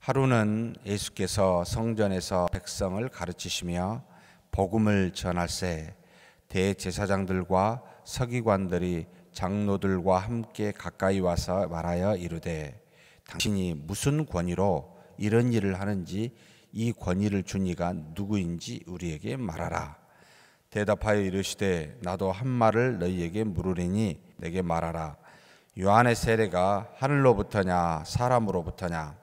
하루는 예수께서 성전에서 백성을 가르치시며 복음을 전할새 대제사장들과 서기관들이 장로들과 함께 가까이 와서 말하여 이르되 당신이 무슨 권위로 이런 일을 하는지 이 권위를 준 이가 누구인지 우리에게 말하라. 대답하여 이르시되 나도 한 말을 너희에게 물으리니 내게 말하라. 요한의 세례가 하늘로부터냐 사람으로부터냐?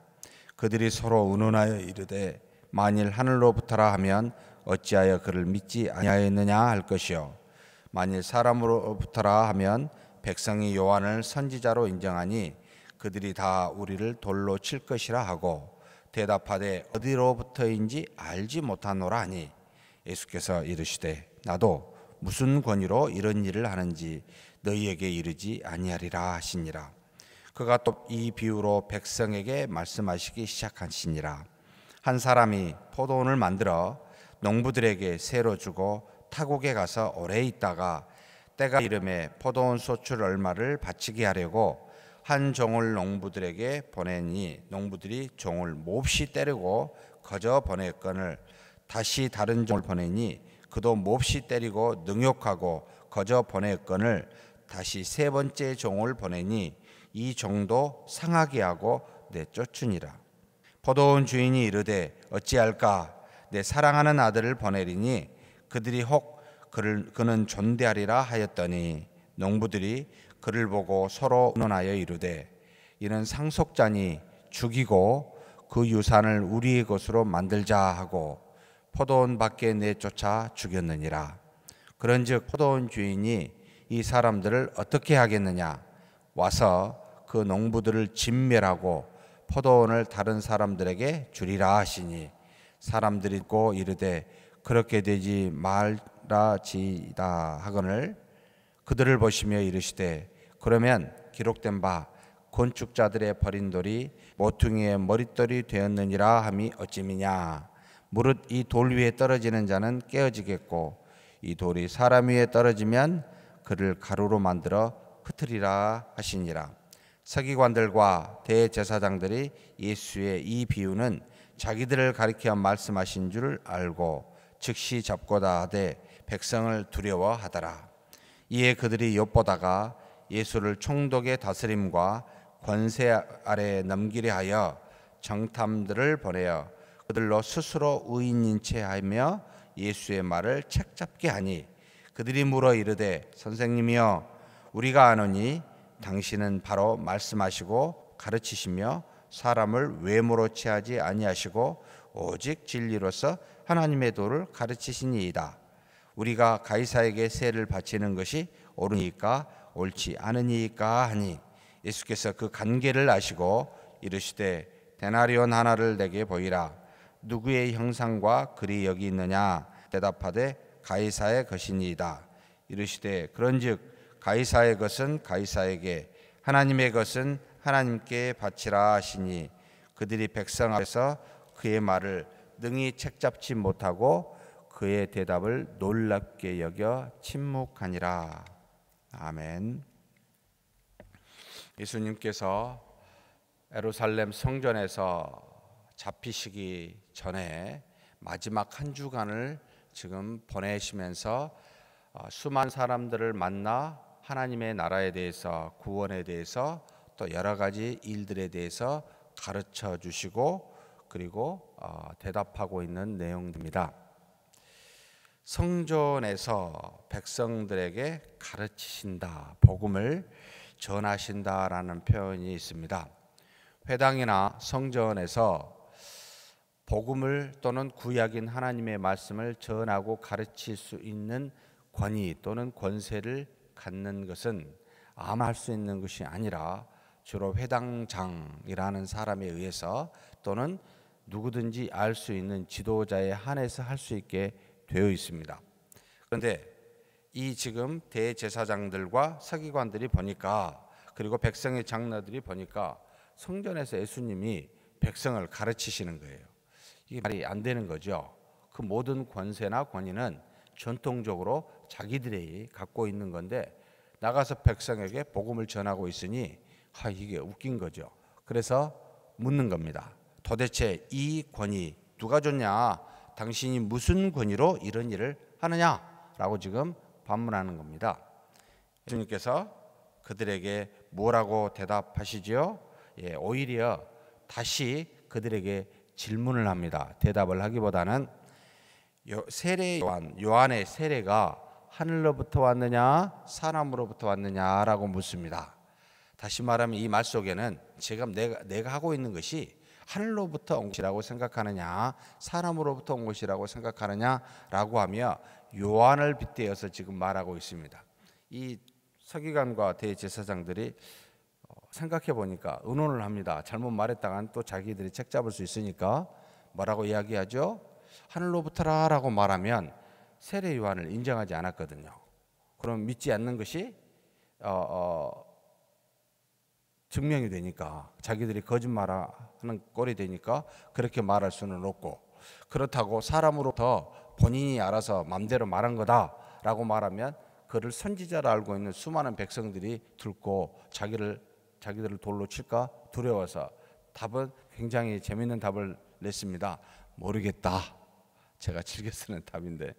그들이 서로 의논하여 이르되 만일 하늘로부터라 하면 어찌하여 그를 믿지 아니하였느냐 할 것이요 만일 사람으로부터라 하면 백성이 요한을 선지자로 인정하니 그들이 다 우리를 돌로 칠 것이라 하고 대답하되 어디로부터인지 알지 못하노라 하니 예수께서 이르시되 나도 무슨 권위로 이런 일을 하는지 너희에게 이르지 아니하리라 하시니라. 그가 또 이 비유로 백성에게 말씀하시기 시작하시니라. 한 사람이 포도원을 만들어 농부들에게 새로 주고 타국에 가서 오래 있다가 때가 이름에 포도원 소출 얼마를 바치게 하려고 한 종을 농부들에게 보내니 농부들이 종을 몹시 때리고 거저 보냈거늘 다시 다른 종을 보내니 그도 몹시 때리고 능욕하고 거저 보냈거늘 다시 세 번째 종을 보내니 이 종도 상하게 하고 내쫓으니라. 포도원 주인이 이르되 어찌할까? 내 사랑하는 아들을 보내리니 그들이 혹 그는 존대하리라 하였더니 농부들이 그를 보고 서로 의논하여 이르되 이는 상속자니 죽이고 그 유산을 우리의 것으로 만들자 하고 포도원 밖에 내쫓아 죽였느니라. 그런즉 포도원 주인이 이 사람들을 어떻게 하겠느냐? 와서 그 농부들을 진멸하고 포도원을 다른 사람들에게 주리라 하시니 사람들이 듣고 이르되 그렇게 되지 말라지다 하거늘 그들을 보시며 이르시되 그러면 기록된 바 건축자들의 버린 돌이 모퉁이의 머릿돌이 되었느니라 함이 어찌미냐. 무릇 이 돌 위에 떨어지는 자는 깨어지겠고 이 돌이 사람 위에 떨어지면 그를 가루로 만들어 흩으리라 하시니라. 서기관들과 대제사장들이 예수의 이 비유는 자기들을 가리켜 말씀하신 줄 알고 즉시 잡고다 하되 백성을 두려워하더라. 이에 그들이 엿보다가 예수를 총독의 다스림과 권세 아래에 넘기려 하여 정탐들을 보내어 그들로 스스로 의인인 채 하며 예수의 말을 책잡게 하니 그들이 물어 이르되 선생님이여 우리가 아노니 당신은 바로 말씀하시고 가르치시며 사람을 외모로 취하지 아니하시고 오직 진리로서 하나님의 도를 가르치시니이다. 우리가 가이사에게 세를 바치는 것이 옳으니까 옳지 않으니까 하니 예수께서 그 관계를 아시고 이르시되 데나리온 하나를 내게 보이라. 누구의 형상과 글이 여기 있느냐? 대답하되 가이사의 것이니이다. 이르시되 그런즉 가이사의 것은 가이사에게 하나님의 것은 하나님께 바치라 하시니 그들이 백성 앞에서 그의 말을 능히 책잡지 못하고 그의 대답을 놀랍게 여겨 침묵하니라. 아멘. 예수님께서 예루살렘 성전에서 잡히시기 전에 마지막 한 주간을 지금 보내시면서 수많은 사람들을 만나 하나님의 나라에 대해서 구원에 대해서 또 여러 가지 일들에 대해서 가르쳐 주시고 그리고 대답하고 있는 내용입니다. 성전에서 백성들에게 가르치신다, 복음을 전하신다라는 표현이 있습니다. 회당이나 성전에서 복음을 또는 구약인 하나님의 말씀을 전하고 가르칠 수 있는 권위 또는 권세를 갖는 것은 아무 할 수 있는 것이 아니라 주로 회당장이라는 사람에 의해서 또는 누구든지 알 수 있는 지도자에 한해서 할 수 있게 되어 있습니다. 그런데 이 지금 대제사장들과 서기관들이 보니까 그리고 백성의 장로들이 보니까 성전에서 예수님이 백성을 가르치시는 거예요. 이게 말이 안 되는 거죠. 그 모든 권세나 권위는 전통적으로 자기들이 갖고 있는 건데 나가서 백성에게 복음을 전하고 있으니 이게 웃긴 거죠. 그래서 묻는 겁니다. 도대체 이 권위 누가 줬냐? 당신이 무슨 권위로 이런 일을 하느냐라고 지금 반문하는 겁니다. 예수님께서 그들에게 뭐라고 대답하시지요? 오히려 다시 그들에게 질문을 합니다. 대답을 하기보다는 세례 요한의 세례가 하늘로부터 왔느냐 사람으로부터 왔느냐라고 묻습니다. 다시 말하면 이 말 속에는 지금 내가 하고 있는 것이 하늘로부터 온 것이라고 생각하느냐 사람으로부터 온 것이라고 생각하느냐라고 하며 요한을 빗대어서 지금 말하고 있습니다. 이 서기관과 대제사장들이 생각해 보니까 의논을 합니다. 잘못 말했다간 또 자기들이 책 잡을 수 있으니까 뭐라고 이야기하죠? 하늘로부터라라고 말하면 세례 요한을 인정하지 않았거든요. 그럼 믿지 않는 것이 증명이 되니까 자기들이 거짓말하는 꼴이 되니까 그렇게 말할 수는 없고, 그렇다고 사람으로부터 본인이 알아서 마음대로 말한 거다라고 말하면 그를 선지자라 알고 있는 수많은 백성들이 들고 자기들을 돌로 칠까 두려워서 답은 굉장히 재미있는 답을 냈습니다. 모르겠다. 제가 즐겨 쓰는 답인데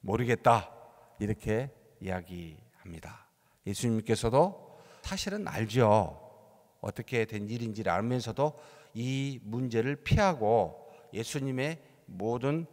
모르겠다 이렇게 이야기합니다. 예수님께서도 사실은 알죠. 어떻게 된 일인지를 알면서도 이 문제를 피하고 예수님의 모든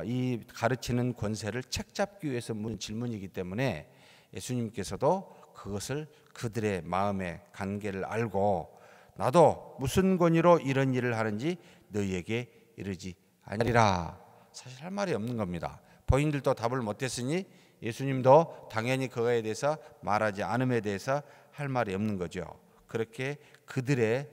이 가르치는 권세를 책잡기 위해서 묻는 질문이기 때문에 예수님께서도 그것을 그들의 마음의 관계를 알고 나도 무슨 권위로 이런 일을 하는지 너희에게 이르지 아니리라. 사실 할 말이 없는 겁니다. 본인들도 답을 못했으니 예수님도 당연히 그거에 대해서 말하지 않음에 대해서 할 말이 없는 거죠. 그렇게 그들의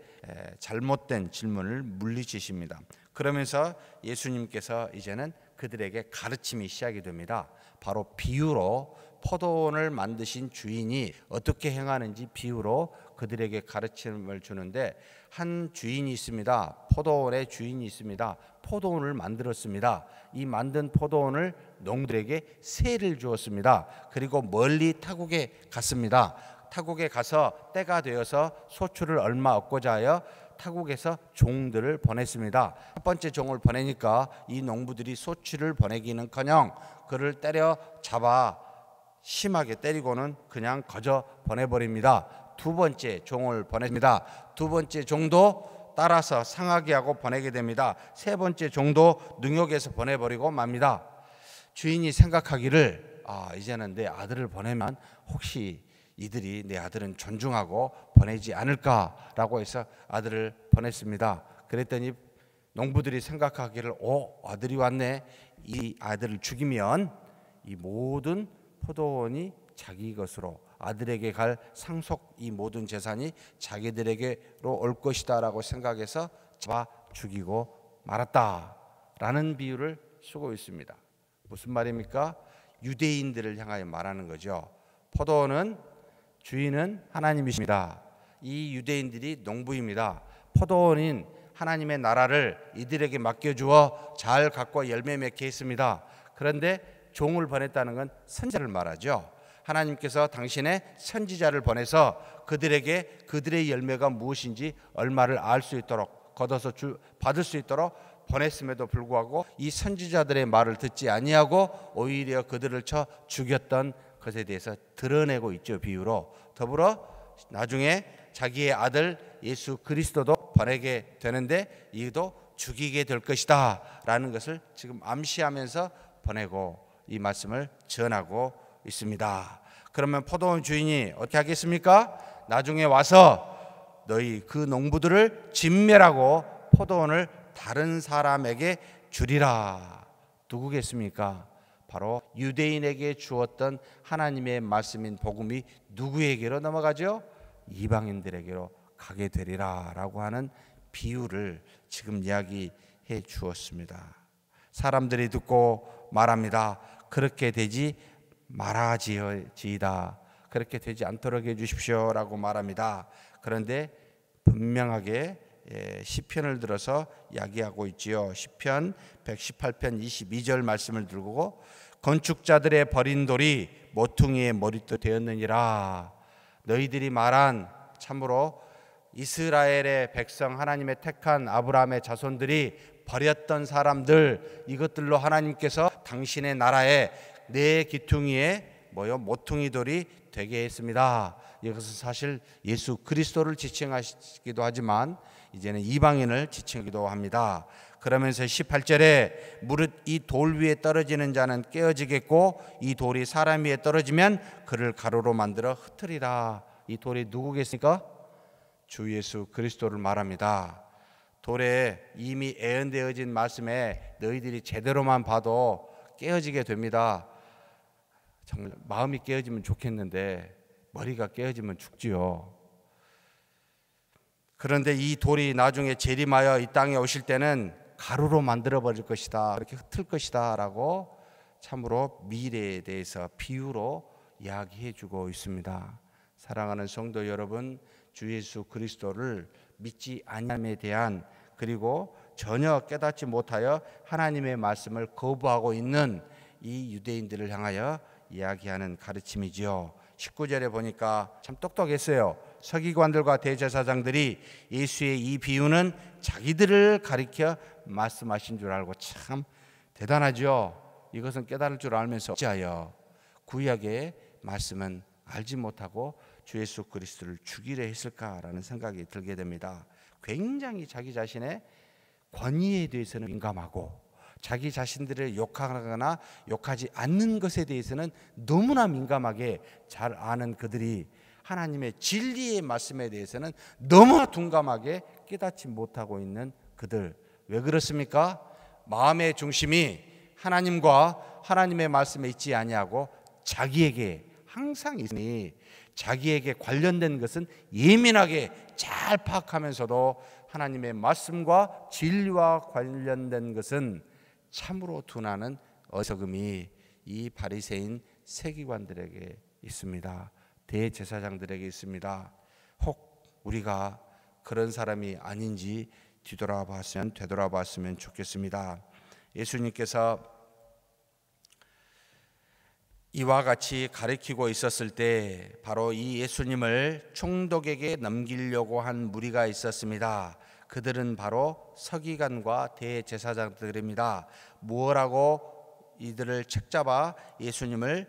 잘못된 질문을 물리치십니다. 그러면서 예수님께서 이제는 그들에게 가르침이 시작이 됩니다. 바로 비유로 포도원을 만드신 주인이 어떻게 행하는지 비유로 그들에게 가르침을 주는데, 한 주인이 있습니다. 포도원의 주인이 있습니다. 포도원을 만들었습니다. 이 만든 포도원을 농부들에게 세를 주었습니다. 그리고 멀리 타국에 갔습니다. 타국에 가서 때가 되어서 소출을 얼마 얻고자 하여 타국에서 종들을 보냈습니다. 첫 번째 종을 보내니까 이 농부들이 소출을 보내기는커녕 그를 때려 잡아 심하게 때리고는 그냥 거저 보내버립니다. 두 번째 종을 보냅니다. 두 번째 종도 따라서 상하게 하고 보내게 됩니다. 세 번째 종도 능욕해서 보내버리고 맙니다. 주인이 생각하기를 이제는 내 아들을 보내면 혹시 이들이 내 아들은 존중하고 보내지 않을까라고 해서 아들을 보냈습니다. 그랬더니 농부들이 생각하기를 아들이 왔네. 이 아들을 죽이면 이 모든 포도원이 자기 것으로, 아들에게 갈 상속 이 모든 재산이 자기들에게로 올 것이다 라고 생각해서 잡아 죽이고 말았다라는 비유를 쓰고 있습니다. 무슨 말입니까? 유대인들을 향하여 말하는 거죠. 포도원은 주인은 하나님이십니다. 이 유대인들이 농부입니다. 포도원인 하나님의 나라를 이들에게 맡겨주어 잘 가꿔 열매 맺게 했습니다. 그런데 종을 보냈다는 건 선지자를 말하죠. 하나님께서 당신의 선지자를 보내서 그들에게 그들의 열매가 무엇인지 얼마를 알 수 있도록, 걷어서 받을 수 있도록 보냈음에도 불구하고 이 선지자들의 말을 듣지 아니하고 오히려 그들을 쳐 죽였던 것에 대해서 드러내고 있죠. 비유로. 더불어 나중에 자기의 아들 예수 그리스도도 보내게 되는데 이도 죽이게 될 것이다 라는 것을 지금 암시하면서 보내고 이 말씀을 전하고 있습니다. 그러면 포도원 주인이 어떻게 하겠습니까? 나중에 와서 너희 그 농부들을 진멸하고 포도원을 다른 사람에게 주리라. 누구겠습니까? 바로 유대인에게 주었던 하나님의 말씀인 복음이 누구에게로 넘어가죠? 이방인들에게로 가게 되리라 라고 하는 비유를 지금 이야기해 주었습니다. 사람들이 듣고 말합니다. 그렇게 되지 말아지이다. 그렇게 되지 않도록 해주십시오 라고 말합니다. 그런데 분명하게 시편을 들어서 이야기하고 있지요. 시편 118편 22절 말씀을 들고 건축자들의 버린 돌이 모퉁이의 머릿돌 되었느니라. 너희들이 말한 참으로 이스라엘의 백성, 하나님의 택한 아브라함의 자손들이 버렸던 사람들, 이것들로 하나님께서 당신의 나라에 내 기퉁이에 모퉁이 돌이 되게 했습니다. 이것은 사실 예수 그리스도를 지칭하시기도 하지만 이제는 이방인을 지칭하기도 합니다. 그러면서 18절에 무릇 이 돌 위에 떨어지는 자는 깨어지겠고 이 돌이 사람 위에 떨어지면 그를 가루로 만들어 흩으리라. 이 돌이 누구겠습니까? 주 예수 그리스도를 말합니다. 돌에 이미 예언되어진 말씀에 너희들이 제대로만 봐도 깨어지게 됩니다. 정말 마음이 깨어지면 좋겠는데 머리가 깨어지면 죽지요. 그런데 이 돌이 나중에 재림하여 이 땅에 오실 때는 가루로 만들어 버릴 것이다, 그렇게 흩을 것이다 라고 참으로 미래에 대해서 비유로 이야기해 주고 있습니다. 사랑하는 성도 여러분, 주 예수 그리스도를 믿지 아니함에 대한, 그리고 전혀 깨닫지 못하여 하나님의 말씀을 거부하고 있는 이 유대인들을 향하여 이야기하는 가르침이지요. 19절에 보니까 참 똑똑했어요. 서기관들과 대제사장들이 예수의 이 비유는 자기들을 가리켜 말씀하신 줄 알고 참 대단하죠. 이것은 깨달을 줄 알면서 어찌하여 구약의 말씀은 알지 못하고 주 예수 그리스도를 죽이려 했을까라는 생각이 들게 됩니다. 굉장히 자기 자신의 권위에 대해서는 민감하고 자기 자신들을 욕하거나 욕하지 않는 것에 대해서는 너무나 민감하게 잘 아는 그들이 하나님의 진리의 말씀에 대해서는 너무나 둔감하게 깨닫지 못하고 있는 그들. 왜 그렇습니까? 마음의 중심이 하나님과 하나님의 말씀에 있지 아니하고 자기에게 항상 있으니 자기에게 관련된 것은 예민하게 잘 파악하면서도 하나님의 말씀과 진리와 관련된 것은 참으로 둔하는 어리석음이 이 바리새인 세기관들에게 있습니다. 대제사장들에게 있습니다. 혹 우리가 그런 사람이 아닌지 되돌아봤으면 좋겠습니다. 예수님께서 이와 같이 가르치고 있었을 때 바로 이 예수님을 총독에게 넘기려고 한 무리가 있었습니다. 그들은 바로 서기관과 대제사장들입니다. 무엇라고 이들을 책잡아 예수님을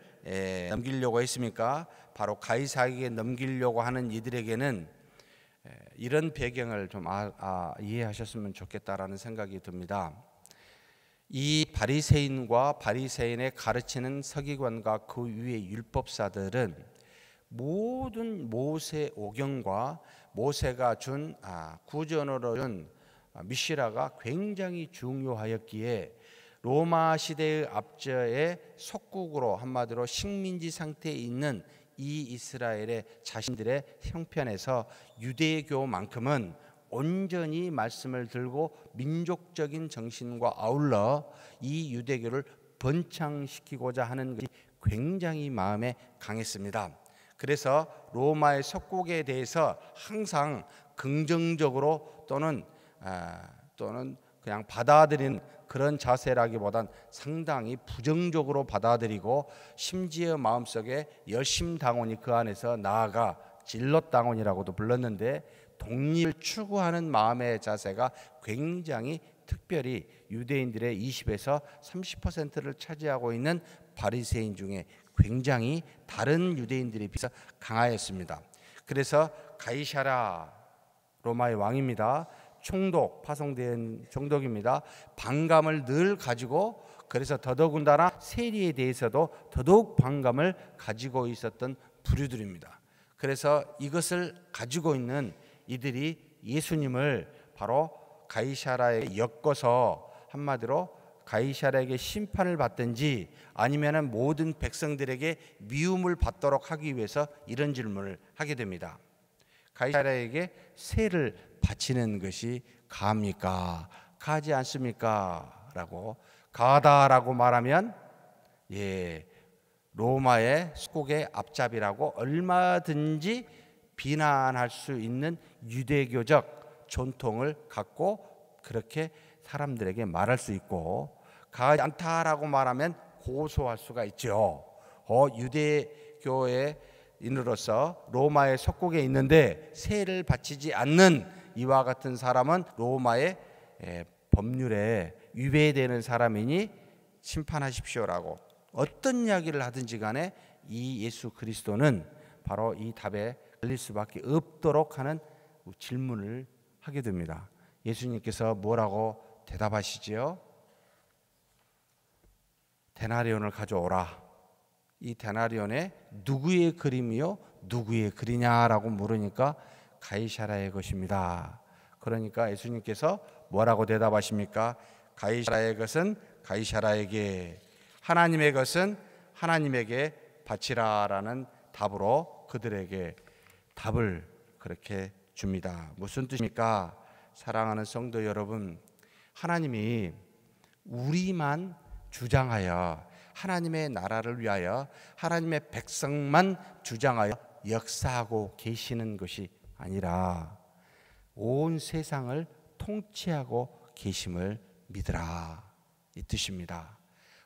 넘기려고 했습니까? 바로 가이사에게 넘기려고 하는 이들에게는 이런 배경을 좀 이해하셨으면 좋겠다라는 생각이 듭니다. 이 바리새인과 바리새인의 가르치는 서기관과 그 위의 율법사들은 모든 모세 오경과 모세가 준 구전으로 준 미시라가 굉장히 중요하였기에 로마 시대의 앞저의 속국으로, 한마디로 식민지 상태에 있는 이 이스라엘의 자신들의 형편에서 유대교만큼은 온전히 말씀을 들고 민족적인 정신과 아울러 이 유대교를 번창시키고자 하는 것이 굉장히 마음에 강했습니다. 그래서 로마의 속국에 대해서 항상 긍정적으로 또는 그냥 받아들이는 그런 자세라기보단 상당히 부정적으로 받아들이고, 심지어 마음속에 열심당원이 그 안에서 나아가 진롯당원이라고도 불렀는데, 독립을 추구하는 마음의 자세가 굉장히 특별히 유대인들의 20에서 30%를 차지하고 있는 바리새인 중에 굉장히 다른 유대인들에 비해서 강하였습니다. 그래서 가이사랴, 로마의 왕입니다. 총독, 파송된 총독입니다. 반감을 늘 가지고, 그래서 더더군다나 세리에 대해서도 더더욱 반감을 가지고 있었던 부류들입니다. 그래서 이것을 가지고 있는 이들이 예수님을 바로 가이사랴에 엮어서 한마디로 가이사랴에게 심판을 받든지 아니면은 모든 백성들에게 미움을 받도록 하기 위해서 이런 질문을 하게 됩니다. 가이사랴에게 세를 바치는 것이 가합니까? 가하지 않습니까? 라고. 가하다라고 말하면 로마의 속국의 앞잡이라고 얼마든지 비난할 수 있는 유대교적 전통을 갖고 그렇게 사람들에게 말할 수 있고, 가하지 않다라고 말하면 고소할 수가 있죠. 유대교의 인으로서 로마의 속국에 있는데 세를 바치지 않는 이와 같은 사람은 로마의 법률에 위배되는 사람이니 심판하십시오라고 어떤 이야기를 하든지 간에 이 예수 그리스도는 바로 이 답에 걸릴 수밖에 없도록 하는 질문을 하게 됩니다. 예수님께서 뭐라고 대답하시지요? 데나리온을 가져오라. 이 데나리온에 누구의 그림이요? 누구의 글이냐라고 물으니까 가이사라의 것입니다. 그러니까 예수님께서 뭐라고 대답하십니까? 가이사라의 것은 가이사라에게, 하나님의 것은 하나님에게 바치라라는 답으로 그들에게 답을 그렇게 줍니다. 무슨 뜻입니까? 사랑하는 성도 여러분, 하나님이 우리만 주장하여 하나님의 나라를 위하여 하나님의 백성만 주장하여 역사하고 계시는 것이 아니라 온 세상을 통치하고 계심을 믿으라, 이 뜻입니다.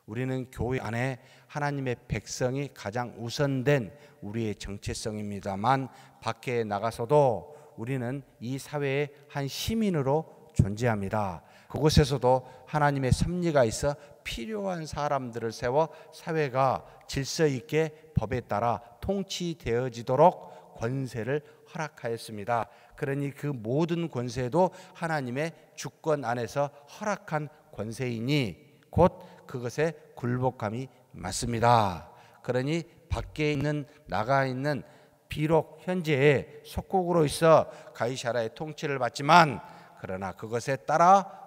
우리는 교회 안에 하나님의 백성이 가장 우선된 우리의 정체성입니다만 밖에 나가서도 우리는 이 사회의 한 시민으로 존재합니다. 그곳에서도 하나님의 섭리가 있어 필요한 사람들을 세워 사회가 질서 있게 법에 따라 통치되어지도록 권세를 허락하였습니다. 그러니 그 모든 권세도 하나님의 주권 안에서 허락한 권세이니 곧 그것에 굴복함이 맞습니다. 그러니 밖에 있는 나가 있는 비록 현재의 속국으로 있어 가이사라의 통치를 받지만 그러나 그것에 따라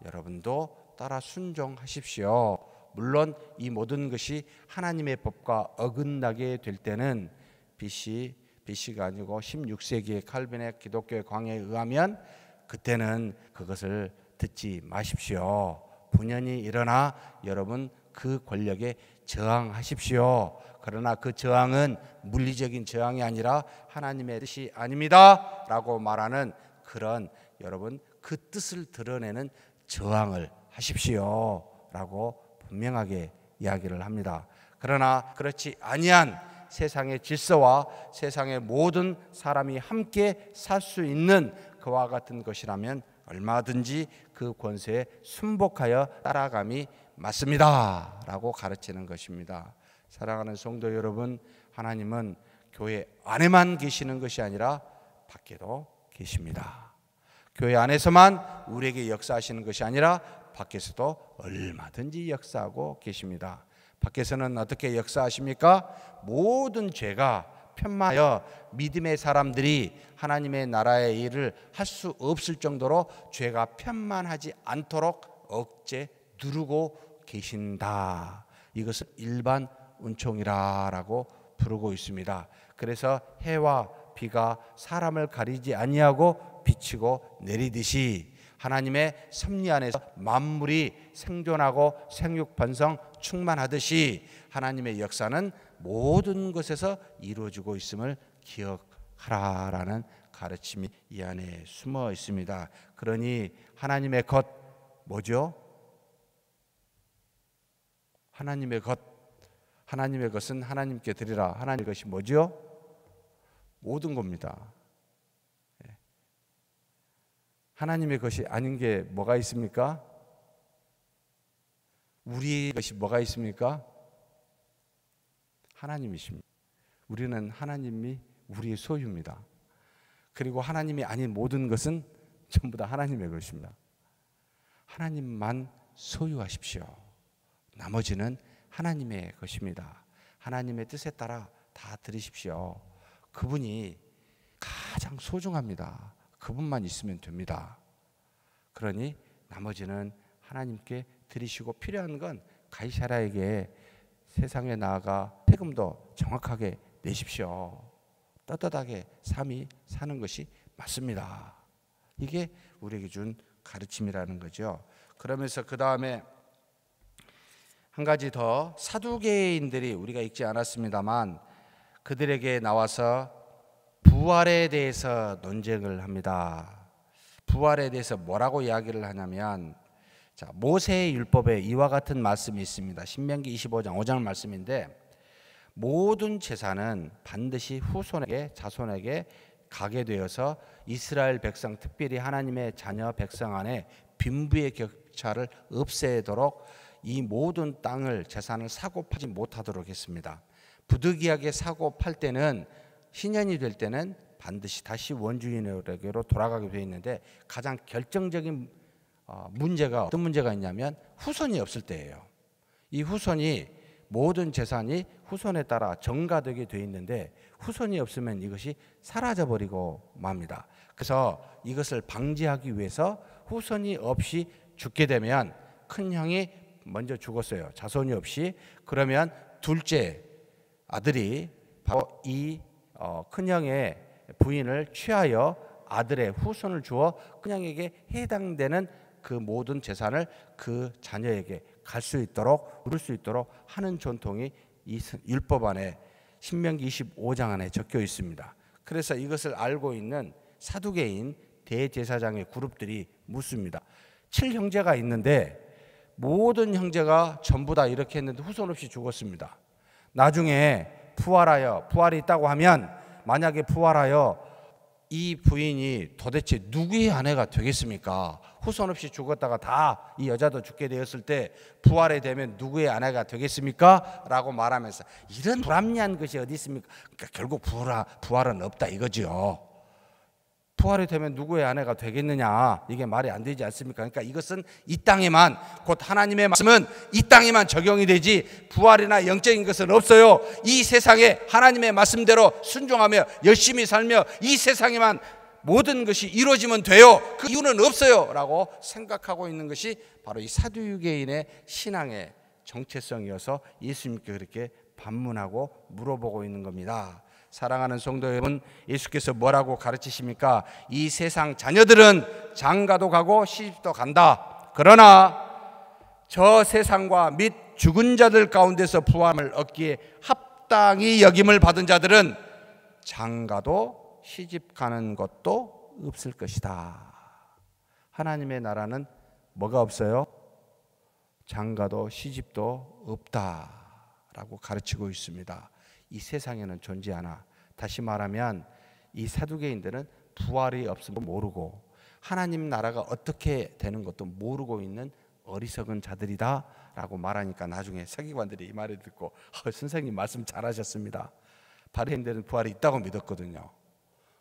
여러분도 따라 순종하십시오. 물론 이 모든 것이 하나님의 법과 어긋나게 될 때는 BC가 아니고 16세기의 칼빈의 기독교의 광해에 의하면 그때는 그것을 듣지 마십시오. 분연히 일어나 여러분 그 권력에 저항하십시오. 그러나 그 저항은 물리적인 저항이 아니라 하나님의 뜻이 아닙니다 라고 말하는 그런 여러분 그 뜻을 드러내는 저항을 하십시오 라고 분명하게 이야기를 합니다. 그러나 그렇지 아니한 세상의 질서와 세상의 모든 사람이 함께 살 수 있는 그와 같은 것이라면 얼마든지 그 권세에 순복하여 따라감이 맞습니다 라고 가르치는 것입니다. 사랑하는 성도 여러분, 하나님은 교회 안에만 계시는 것이 아니라 밖에도 계십니다. 교회 안에서만 우리에게 역사하시는 것이 아니라 밖에서도 얼마든지 역사하고 계십니다. 밖에서는 어떻게 역사하십니까? 모든 죄가 편마하여 믿음의 사람들이 하나님의 나라의 일을 할 수 없을 정도로 죄가 편만하지 않도록 억제 누르고 계신다. 이것을 일반 은총이라고 부르고 있습니다. 그래서 해와 비가 사람을 가리지 아니하고 비치고 내리듯이 하나님의 섭리 안에서 만물이 생존하고 생육 번성 충만하듯이 하나님의 역사는 모든 것에서 이루어지고 있음을 기억하라라는 가르침이 이 안에 숨어 있습니다. 그러니 하나님의 것 뭐죠? 하나님의 것, 하나님의 것은 하나님께 드리라. 하나님의 것이 뭐죠? 모든 겁니다. 하나님의 것이 아닌 게 뭐가 있습니까? 우리의 것이 뭐가 있습니까? 하나님이십니다. 우리는 하나님이 우리의 소유입니다. 그리고 하나님이 아닌 모든 것은 전부 다 하나님의 것입니다. 하나님만 소유하십시오. 나머지는 하나님의 것입니다. 하나님의 뜻에 따라 다 드리십시오. 그분이 가장 소중합니다. 그분만 있으면 됩니다. 그러니 나머지는 하나님께 드리시고 필요한 건 가이사라에게 세상에 나아가 세금도 정확하게 내십시오. 떳떳하게 삶이 사는 것이 맞습니다. 이게 우리에게 준 가르침이라는 거죠. 그러면서 그 다음에 한 가지 더 사두개인들이 우리가 읽지 않았습니다만 그들에게 나와서 부활에 대해서 논쟁을 합니다. 부활에 대해서 뭐라고 이야기를 하냐면 자, 모세의 율법에 이와 같은 말씀이 있습니다. 신명기 25장 5장 말씀인데 모든 재산은 반드시 후손에게, 자손에게 가게 되어서 이스라엘 백성, 특별히 하나님의 자녀 백성 안에 빈부의 격차를 없애도록 이 모든 땅을, 재산을 사고 파지 못하도록 했습니다. 부득이하게 사고 팔 때는, 신년이 될 때는 반드시 다시 원주인에게로 돌아가게 되어 있는데, 가장 결정적인 문제가 어떤 문제가 있냐면 후손이 없을 때예요. 이 후손이, 모든 재산이 후손에 따라 전가되게 되어 있는데 후손이 없으면 이것이 사라져버리고 맙니다. 그래서 이것을 방지하기 위해서 후손이 없이 죽게 되면, 큰 형이 먼저 죽었어요, 자손이 없이. 그러면 둘째 아들이 바로 이 큰형의 부인을 취하여 아들의 후손을 주어 큰형에게 해당되는 그 모든 재산을 그 자녀에게 갈 수 있도록, 누릴 수 있도록 하는 전통이 이 율법 안에, 신명기 25장 안에 적혀 있습니다. 그래서 이것을 알고 있는 사두개인 대제사장의 그룹들이 묻습니다. 7형제가 있는데 모든 형제가 전부 다 이렇게 했는데 후손 없이 죽었습니다. 나중에 부활이 있다고 하면, 만약에 부활하여 이 부인이 도대체 누구의 아내가 되겠습니까? 후손 없이 죽었다가 다 이 여자도 죽게 되었을 때 부활이 되면 누구의 아내가 되겠습니까? 라고 말하면서, 이런 불합리한 것이 어디 있습니까? 그러니까 결국 부활은 없다 이거죠. 부활이 되면 누구의 아내가 되겠느냐, 이게 말이 안 되지 않습니까? 그러니까 이것은 이 땅에만, 곧 하나님의 말씀은 이 땅에만 적용이 되지 부활이나 영적인 것은 없어요. 이 세상에 하나님의 말씀대로 순종하며 열심히 살며 이 세상에만 모든 것이 이루어지면 돼요. 그 이유는 없어요 라고 생각하고 있는 것이 바로 이 사두개인의 신앙의 정체성이어서 예수님께 그렇게 반문하고 물어보고 있는 겁니다. 사랑하는 성도 여러분, 예수께서 뭐라고 가르치십니까? 이 세상 자녀들은 장가도 가고 시집도 간다. 그러나 저 세상과 및 죽은 자들 가운데서 부활을 얻기에 합당히 여김을 받은 자들은 장가도 시집 가는 것도 없을 것이다. 하나님의 나라는 뭐가 없어요? 장가도 시집도 없다라고 가르치고 있습니다. 이 세상에는 존재하나, 다시 말하면 이 사두개인들은 부활이 없음을 모르고 하나님 나라가 어떻게 되는 것도 모르고 있는 어리석은 자들이다 라고 말하니까, 나중에 서기관들이 이 말을 듣고 선생님 말씀 잘하셨습니다. 바리새인들은 부활이 있다고 믿었거든요.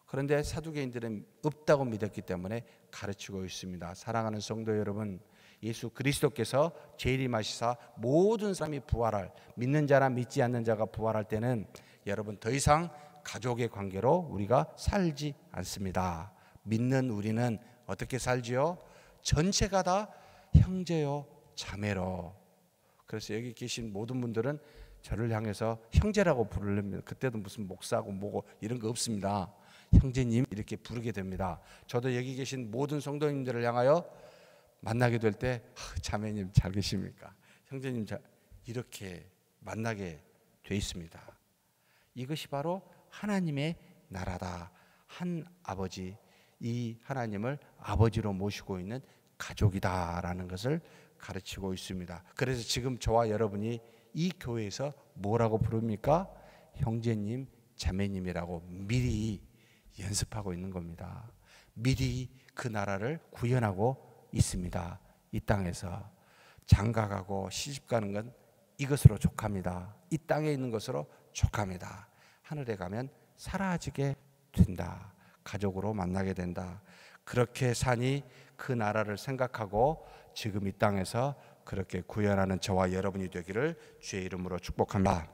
그런데 사두개인들은 없다고 믿었기 때문에 가르치고 있습니다. 사랑하는 성도 여러분, 예수 그리스도께서 재림하시사 모든 사람이 부활할, 믿는 자나 믿지 않는 자가 부활할 때는 여러분 더 이상 가족의 관계로 우리가 살지 않습니다. 믿는 우리는 어떻게 살지요? 전체가 다 형제요 자매로. 그래서 여기 계신 모든 분들은 저를 향해서 형제라고 부르려면, 그때도 무슨 목사고 뭐고 이런 거 없습니다. 형제님 이렇게 부르게 됩니다. 저도 여기 계신 모든 성도님들을 향하여 만나게 될 때 자매님 잘 계십니까? 형제님 이렇게 만나게 돼 있습니다. 이것이 바로 하나님의 나라다. 한 아버지, 이 하나님을 아버지로 모시고 있는 가족이다라는 것을 가르치고 있습니다. 그래서 지금 저와 여러분이 이 교회에서 뭐라고 부릅니까? 형제님, 자매님이라고 미리 연습하고 있는 겁니다. 미리 그 나라를 구현하고 있습니다. 이 땅에서 장가가고 시집가는 건 이것으로 족합니다. 이 땅에 있는 것으로 족합니다. 하늘에 가면 사라지게 된다. 가족으로 만나게 된다. 그렇게 사니 그 나라를 생각하고 지금 이 땅에서 그렇게 구현하는 저와 여러분이 되기를 주의 이름으로 축복합니다.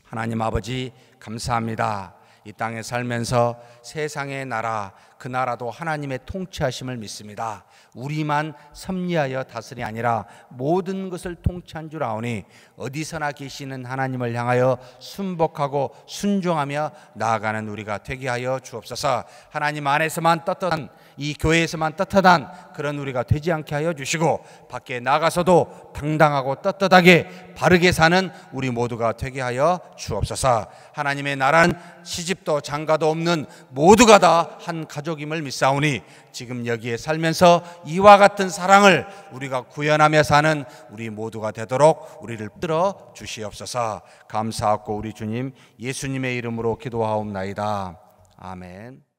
하나님 아버지 감사합니다. 이 땅에 살면서 세상의 나라, 그 나라도 하나님의 통치하심을 믿습니다. 우리만 섭리하여 다스리 아니라 모든 것을 통치한 줄 아오니 어디서나 계시는 하나님을 향하여 순복하고 순종하며 나아가는 우리가 되게 하여 주옵소서. 하나님 안에서만 떳떳한, 이 교회에서만 떳떳한 그런 우리가 되지 않게 하여 주시고, 밖에 나가서도 당당하고 떳떳하게 바르게 사는 우리 모두가 되게 하여 주옵소서. 하나님의 나라는 시집도 장가도 없는 모두가 다 한 가족임을 믿사오니 지금 여기에 살면서 이와 같은 사랑을 우리가 구현하며 사는 우리 모두가 되도록 우리를 들어 주시옵소서. 감사하고 우리 주님 예수님의 이름으로 기도하옵나이다. 아멘.